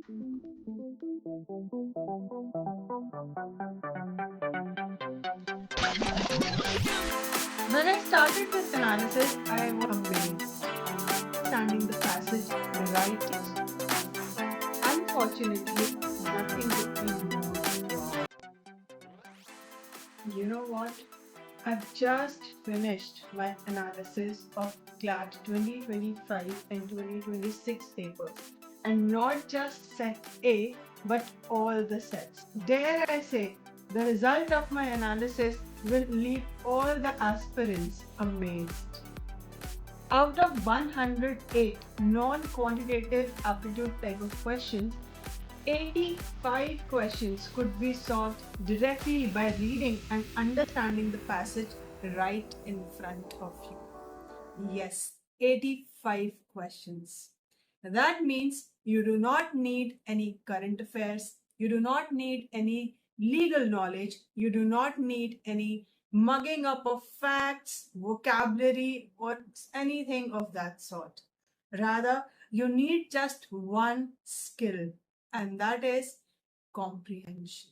When I started this analysis, I was amazed. Understanding the passage right. Unfortunately, nothing could be more wrong. You know what? I've just finished my analysis of CLAT 2025 and 2026 papers, and not just set A, but all the sets. Dare I say, the result of my analysis will leave all the aspirants amazed. Out of 108 non-quantitative aptitude type of questions, 85 questions could be solved directly by reading and understanding the passage right in front of you. Yes, 85 questions. That means you do not need any current affairs, you do not need any legal knowledge, you do not need any mugging up of facts, vocabulary, or anything of that sort. Rather, you need just one skill, and that is comprehension.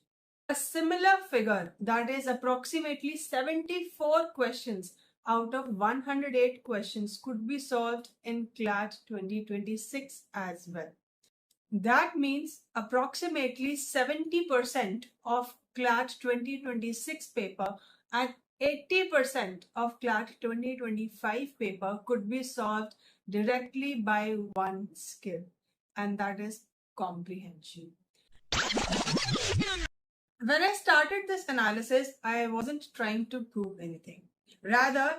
A similar figure, that is approximately 74 questions out of 108 questions, could be solved in CLAT 2026 as well. That means approximately 70% of CLAT 2026 paper and 80% of CLAT 2025 paper could be solved directly by one skill, and that is comprehension. When I started this analysis, I wasn't trying to prove anything. Rather,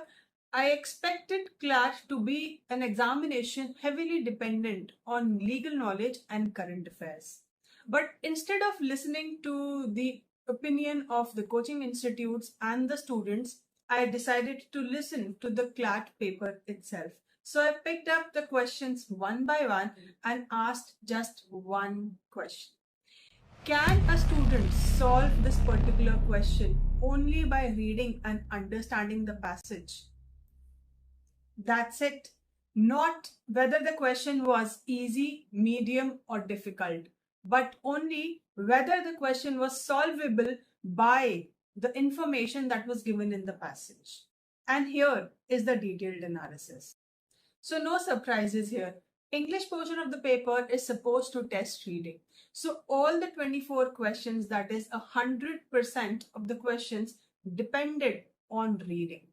I expected CLAT to be an examination heavily dependent on legal knowledge and current affairs. But instead of listening to the opinion of the coaching institutes and the students, I decided to listen to the CLAT paper itself. So I picked up the questions one by one and asked just one question. Can a student solve this particular question only by reading and understanding the passage? That's it. Not whether the question was easy, medium, or difficult, but only whether the question was solvable by the information that was given in the passage. And here is the detailed analysis. So no surprises here. English portion of the paper is supposed to test reading. So all the 24 questions, that is 100% of the questions, depended on reading.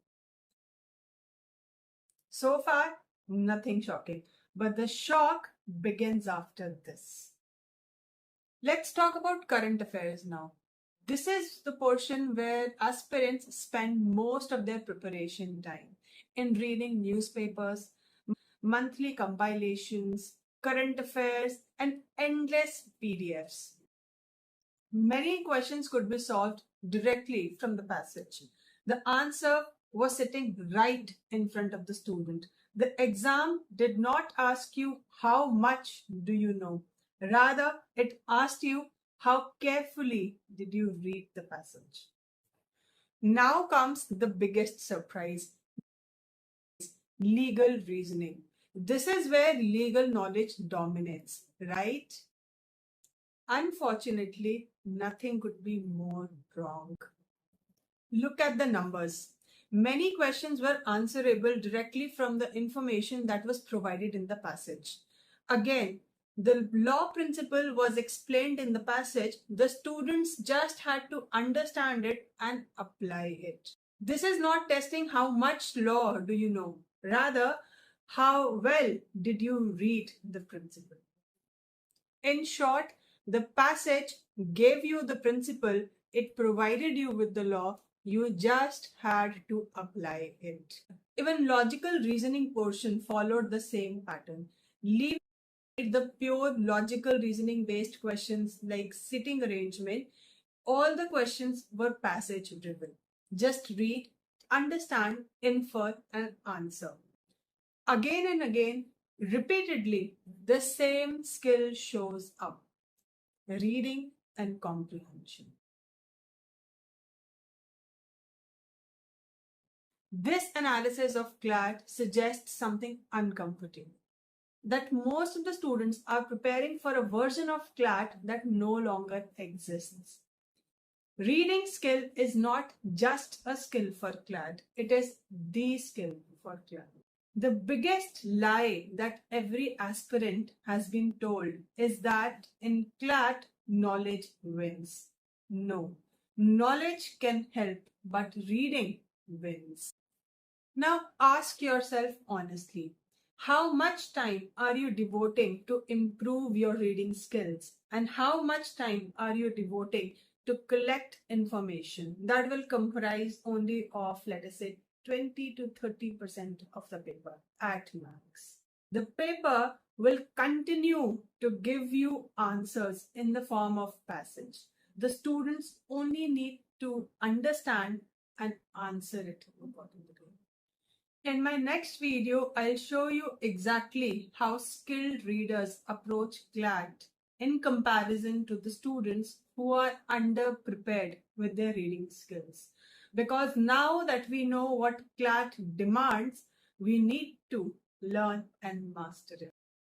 So far, nothing shocking. But the shock begins after this. Let's talk about current affairs now. This is the portion where aspirants spend most of their preparation time in reading newspapers, monthly compilations, current affairs, and endless PDFs. Many questions could be solved directly from the passage. The answer was sitting right in front of the student. The exam did not ask you how much do you know. Rather, it asked you how carefully did you read the passage. Now comes the biggest surprise: legal reasoning. This is where legal knowledge dominates, right? Unfortunately, nothing could be more wrong. Look at the numbers. Many questions were answerable directly from the information that was provided in the passage. Again, the law principle was explained in the passage. The students just had to understand it and apply it. This is not testing how much law do you know. Rather, how well did you read the principle? In short, the passage gave you the principle, it provided you with the law, you just had to apply it. Even logical reasoning portion followed the same pattern. Leave the pure logical reasoning based questions like sitting arrangement, all the questions were passage driven. Just read, understand, infer, and answer. Again and again, repeatedly, the same skill shows up: reading and comprehension. This analysis of CLAT suggests something uncomfortable. that most of the students are preparing for a version of CLAT that no longer exists. Reading skill is not just a skill for CLAT, it is the skill for CLAT. The biggest lie that every aspirant has been told is that in CLAT, knowledge wins. No, knowledge can help, but reading wins. Now ask yourself honestly, how much time are you devoting to improve your reading skills? And how much time are you devoting to collect information that will comprise only of, let us say, 20 to 30% of the paper at max? The paper will continue to give you answers in the form of passage. The students only need to understand and answer it accordingly. In my next video, I'll show you exactly how skilled readers approach CLAT in comparison to the students who are underprepared with their reading skills. Because now that we know what CLAT demands, we need to learn and master it.